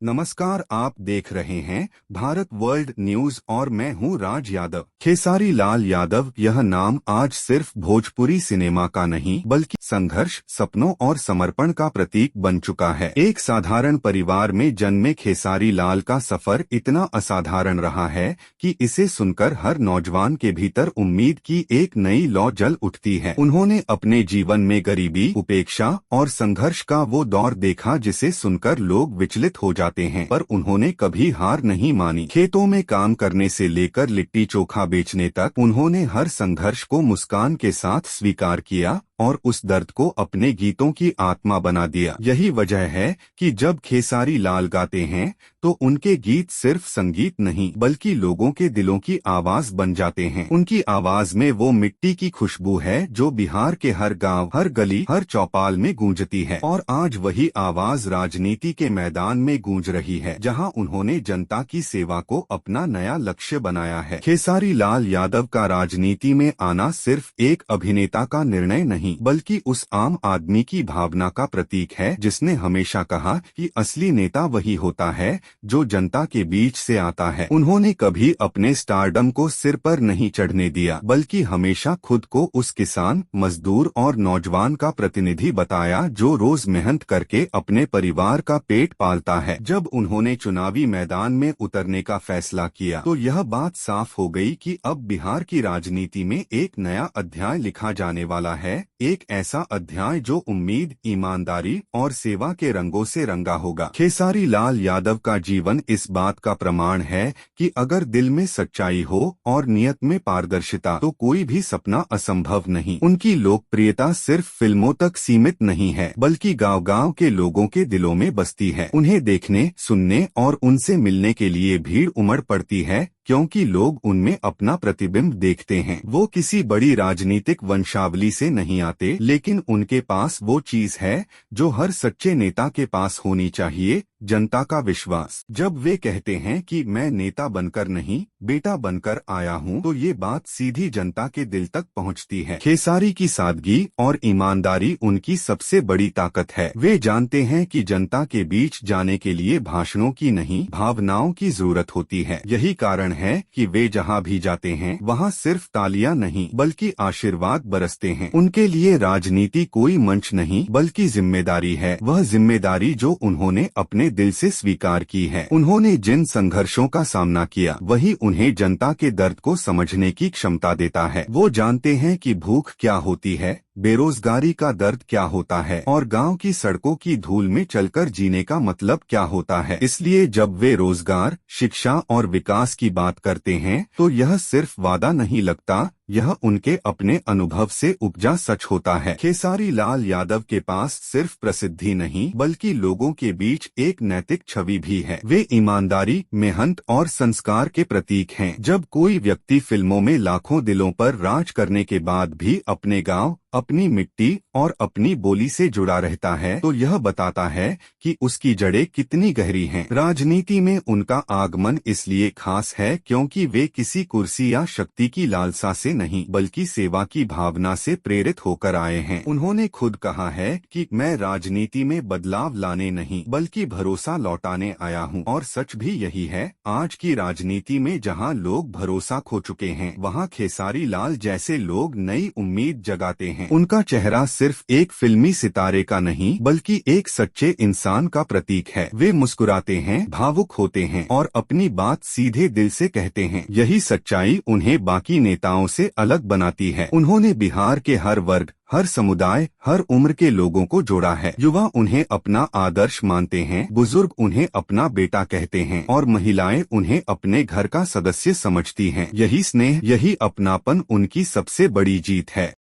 नमस्कार, आप देख रहे हैं भारत वर्ल्ड न्यूज और मैं हूं राज यादव। खेसारी लाल यादव यह नाम आज सिर्फ भोजपुरी सिनेमा का नहीं बल्कि संघर्ष, सपनों और समर्पण का प्रतीक बन चुका है। एक साधारण परिवार में जन्मे खेसारी लाल का सफर इतना असाधारण रहा है कि इसे सुनकर हर नौजवान के भीतर उम्मीद की एक नई लौ जल उठती है। उन्होंने अपने जीवन में गरीबी, उपेक्षा और संघर्ष का वो दौर देखा जिसे सुनकर लोग विचलित हो जाते हैं, पर उन्होंने कभी हार नहीं मानी। खेतों में काम करने से लेकर लिट्टी चोखा बेचने तक उन्होंने हर संघर्ष को मुस्कान के साथ स्वीकार किया और उस दर्द को अपने गीतों की आत्मा बना दिया। यही वजह है कि जब खेसारी लाल गाते हैं तो उनके गीत सिर्फ संगीत नहीं बल्कि लोगों के दिलों की आवाज बन जाते हैं। उनकी आवाज में वो मिट्टी की खुशबू है जो बिहार के हर गांव, हर गली, हर चौपाल में गूंजती है। और आज वही आवाज राजनीति के मैदान में गूंज रही है, जहां उन्होंने जनता की सेवा को अपना नया लक्ष्य बनाया है। खेसारी लाल यादव का राजनीति में आना सिर्फ एक अभिनेता का निर्णय नहीं बल्कि उस आम आदमी की भावना का प्रतीक है, जिसने हमेशा कहा कि असली नेता वही होता है जो जनता के बीच से आता है। उन्होंने कभी अपने स्टारडम को सिर पर नहीं चढ़ने दिया बल्कि हमेशा खुद को उस किसान, मजदूर और नौजवान का प्रतिनिधि बताया जो रोज मेहनत करके अपने परिवार का पेट पालता है। जब उन्होंने चुनावी मैदान में उतरने का फैसला किया तो यह बात साफ हो गई कि अब बिहार की राजनीति में एक नया अध्याय लिखा जाने वाला है, एक ऐसा अध्याय जो उम्मीद, ईमानदारी और सेवा के रंगों से रंगा होगा। खेसारी लाल यादव का जीवन इस बात का प्रमाण है कि अगर दिल में सच्चाई हो और नियत में पारदर्शिता तो कोई भी सपना असंभव नहीं। उनकी लोकप्रियता सिर्फ फिल्मों तक सीमित नहीं है बल्कि गांव-गांव के लोगों के दिलों में बसती है। उन्हें देखने, सुनने और उनसे मिलने के लिए भीड़ उमड़ पड़ती है क्योंकि लोग उनमें अपना प्रतिबिंब देखते हैं। वो किसी बड़ी राजनीतिक वंशावली से नहीं आते, लेकिन उनके पास वो चीज है जो हर सच्चे नेता के पास होनी चाहिए, जनता का विश्वास। जब वे कहते हैं कि मैं नेता बनकर नहीं, बेटा बनकर आया हूं, तो ये बात सीधी जनता के दिल तक पहुंचती है। खेसारी की सादगी और ईमानदारी उनकी सबसे बड़ी ताकत है। वे जानते हैं कि जनता के बीच जाने के लिए भाषणों की नहीं, भावनाओं की जरूरत होती है। यही कारण है कि वे जहां भी जाते हैं वहां सिर्फ तालियां नहीं बल्कि आशीर्वाद बरसते हैं। उनके लिए राजनीति कोई मंच नहीं बल्कि जिम्मेदारी है, वह जिम्मेदारी जो उन्होंने अपने दिल से स्वीकार की है। उन्होंने जिन संघर्षों का सामना किया वही उन्हें जनता के दर्द को समझने की क्षमता देता है। वो जानते हैं कि भूख क्या होती है, बेरोजगारी का दर्द क्या होता है और गांव की सड़कों की धूल में चलकर जीने का मतलब क्या होता है। इसलिए जब वे रोजगार, शिक्षा और विकास की बात करते हैं तो यह सिर्फ वादा नहीं लगता, यह उनके अपने अनुभव से उपजा सच होता है। खेसारी लाल यादव के पास सिर्फ प्रसिद्धि नहीं बल्कि लोगों के बीच एक नैतिक छवि भी है। वे ईमानदारी, मेहनत और संस्कार के प्रतीक हैं। जब कोई व्यक्ति फिल्मों में लाखों दिलों पर राज करने के बाद भी अपने गांव, अपनी मिट्टी और अपनी बोली से जुड़ा रहता है तो यह बताता है कि उसकी जड़ें कितनी गहरी हैं। राजनीति में उनका आगमन इसलिए खास है क्योंकि वे किसी कुर्सी या शक्ति की लालसा से नहीं बल्कि सेवा की भावना से प्रेरित होकर आए हैं। उन्होंने खुद कहा है कि मैं राजनीति में बदलाव लाने नहीं बल्कि भरोसा लौटाने आया हूं। और सच भी यही है। आज की राजनीति में जहां लोग भरोसा खो चुके हैं वहां खेसारी लाल जैसे लोग नई उम्मीद जगाते हैं। उनका चेहरा सिर्फ एक फिल्मी सितारे का नहीं बल्कि एक सच्चे इंसान का प्रतीक है। वे मुस्कुराते हैं, भावुक होते हैं और अपनी बात सीधे दिल से कहते हैं। यही सच्चाई उन्हें बाकी नेताओं से अलग बनाती है। उन्होंने बिहार के हर वर्ग, हर समुदाय, हर उम्र के लोगों को जोड़ा है। युवा उन्हें अपना आदर्श मानते हैं, बुजुर्ग उन्हें अपना बेटा कहते हैं और महिलाएं उन्हें अपने घर का सदस्य समझती हैं। यही स्नेह, यही अपनापन उनकी सबसे बड़ी जीत है।